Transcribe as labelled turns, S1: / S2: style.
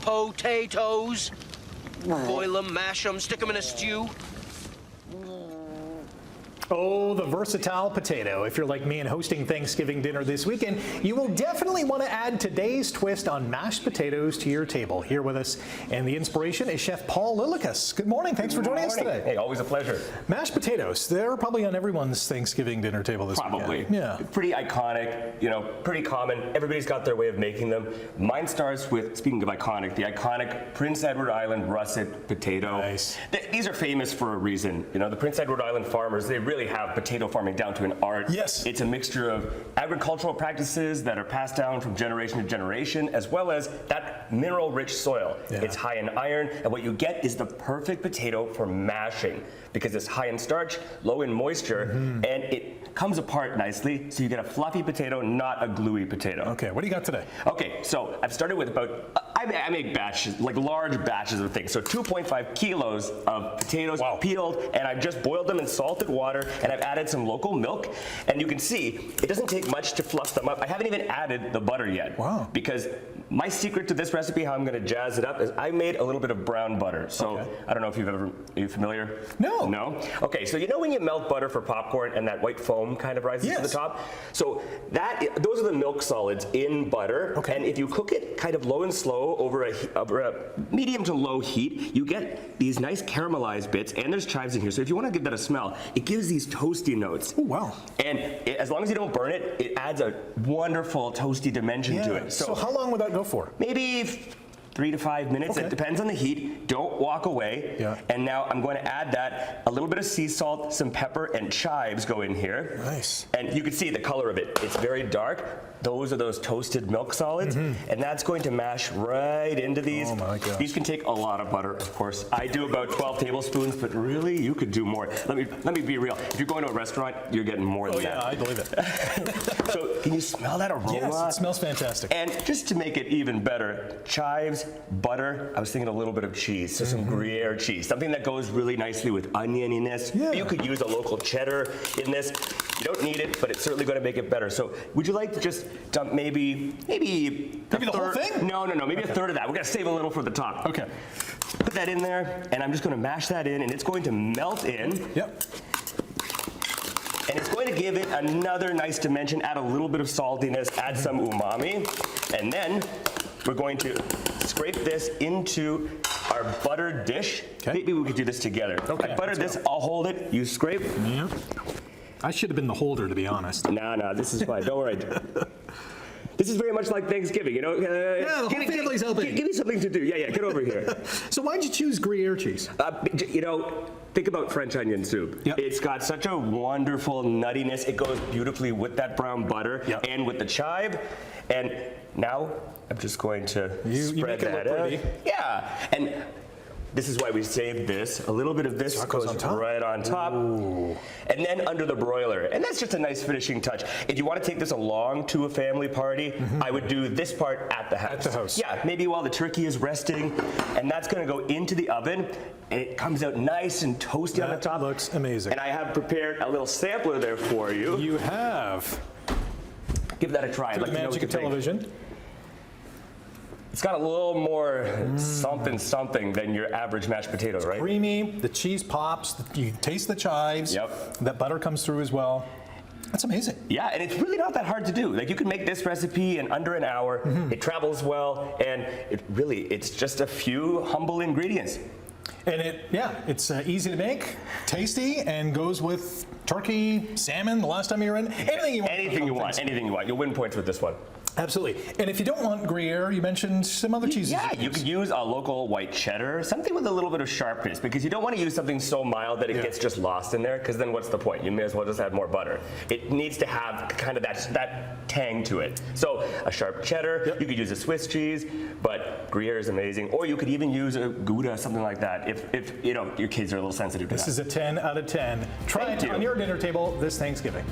S1: potatoes. Boil them, mash them, stick them in a stew.
S2: Oh, the versatile potato. If you're like me and hosting Thanksgiving dinner this weekend, you will definitely want to add today's twist on mashed potatoes to your table. Here with us, and the inspiration is Chef Paul Lillakas. Good morning. Thanks for joining us today.
S3: Hey, always a pleasure.
S2: Mashed potatoes. They're probably on everyone's Thanksgiving dinner table this weekend. Yeah.
S3: Pretty iconic, pretty common. Everybody's got their way of making them. Mine starts with, speaking of iconic, the iconic Prince Edward Island russet potato.
S2: Nice.
S3: These are famous for a reason. The Prince Edward Island farmers, they really have potato farming down to an art.
S2: Yes.
S3: It's a mixture of agricultural practices that are passed down from generation to generation, as well as that mineral-rich soil.
S2: Yeah.
S3: It's high in iron, and what you get is the perfect potato for mashing because it's high in starch, low in moisture, and it comes apart nicely, so you get a fluffy potato, not a gluey potato.
S2: Okay, what do you got today?
S3: Okay, so I've started with about, I make batches, like large batches of things. So 2.5 kilos of potatoes peeled, and I've just boiled them in salted water, and I've added some local milk. And you can see, it doesn't take much to fluff them up. I haven't even added the butter yet.
S2: Wow.
S3: Because my secret to this recipe, how I'm gonna jazz it up, is I made a little bit of brown butter. So I don't know if are you familiar?
S2: No.
S3: No? Okay, so when you melt butter for popcorn and that white foam kind of rises to the top? So those are the milk solids in butter.
S2: Okay.
S3: And if you cook it kind of low and slow over a medium to low heat, you get these nice caramelized bits, and there's chives in here. So if you want to give that a smell, it gives these toasty notes.
S2: Oh, wow.
S3: And as long as you don't burn it, it adds a wonderful toasty dimension to it.
S2: So how long would that go for?
S3: Maybe 3 to 5 minutes. It depends on the heat. Don't walk away.
S2: Yeah.
S3: And now I'm going to add that, a little bit of sea salt, some pepper, and chives go in here.
S2: Nice.
S3: And you can see the color of it. It's very dark. Those are those toasted milk solids. And that's going to mash right into these.
S2: Oh my gosh.
S3: These can take a lot of butter, of course. I do about 12 tablespoons, but really, you could do more. Let me be real. If you're going to a restaurant, you're getting more than that.
S2: Yeah, I believe it.
S3: So can you smell that aroma?
S2: Yes, it smells fantastic.
S3: And just to make it even better, chives, butter, I was thinking a little bit of cheese, so some Gruyere cheese, something that goes really nicely with onioniness.
S2: Yeah.
S3: You could use a local cheddar in this. You don't need it, but it's certainly going to make it better. So would you like to just dump maybe
S2: the whole thing?
S3: No, maybe a third of that. We're going to save a little for the top.
S2: Okay.
S3: Put that in there, and I'm just going to mash that in, and it's going to melt in.
S2: Yep.
S3: And it's going to give it another nice dimension, add a little bit of saltiness, add some umami, and then we're going to scrape this into our buttered dish.
S2: Okay.
S3: Maybe we could do this together.
S2: Okay,
S3: I buttered this, I'll hold it, you scrape.
S2: Yeah. I should have been the holder, to be honest.
S3: No, this is fine, don't worry. This is very much like Thanksgiving,
S2: Yeah, the whole family's helping.
S3: Give me something to do. Yeah, get over here.
S2: So why'd you choose Gruyere cheese?
S3: Think about French onion soup.
S2: Yep.
S3: It's got such a wonderful nuttiness. It goes beautifully with that brown butter and with the chive. And now I'm just going to spread that out. Yeah, and this is why we saved this. A little bit of this goes right on top. Ooh. And then under the broiler. And that's just a nice finishing touch. If you want to take this along to a family party, I would do this part at the house.
S2: At the house.
S3: Yeah, maybe while the turkey is resting. And that's going to go into the oven. And it comes out nice and toasty on the top.
S2: That looks amazing.
S3: And I have prepared a little sampler there for you.
S2: You have.
S3: Give that a try.
S2: The magic of television.
S3: It's got a little more something than your average mashed potato, right?
S2: Creamy, the cheese pops, you taste the chives.
S3: Yep.
S2: That butter comes through as well. That's amazing.
S3: Yeah, and it's really not that hard to do. Like, you can make this recipe in under an hour. It travels well, and it's just a few humble ingredients.
S2: And it's easy to make, tasty, and goes with turkey, salmon, the last time you were in. Anything you want.
S3: Anything you want. You'll win points with this one.
S2: Absolutely. And if you don't want Gruyere, you mentioned some other cheeses.
S3: Yeah, you could use a local white cheddar, something with a little bit of sharpness, because you don't want to use something so mild that it gets just lost in there, because then what's the point? You may as well just add more butter. It needs to have kind of that tang to it. So a sharp cheddar, you could use a Swiss cheese, but Gruyere is amazing. Or you could even use a Gouda, something like that, if your kids are a little sensitive to that.
S2: This is a 10 out of 10. Try it on your dinner table this Thanksgiving.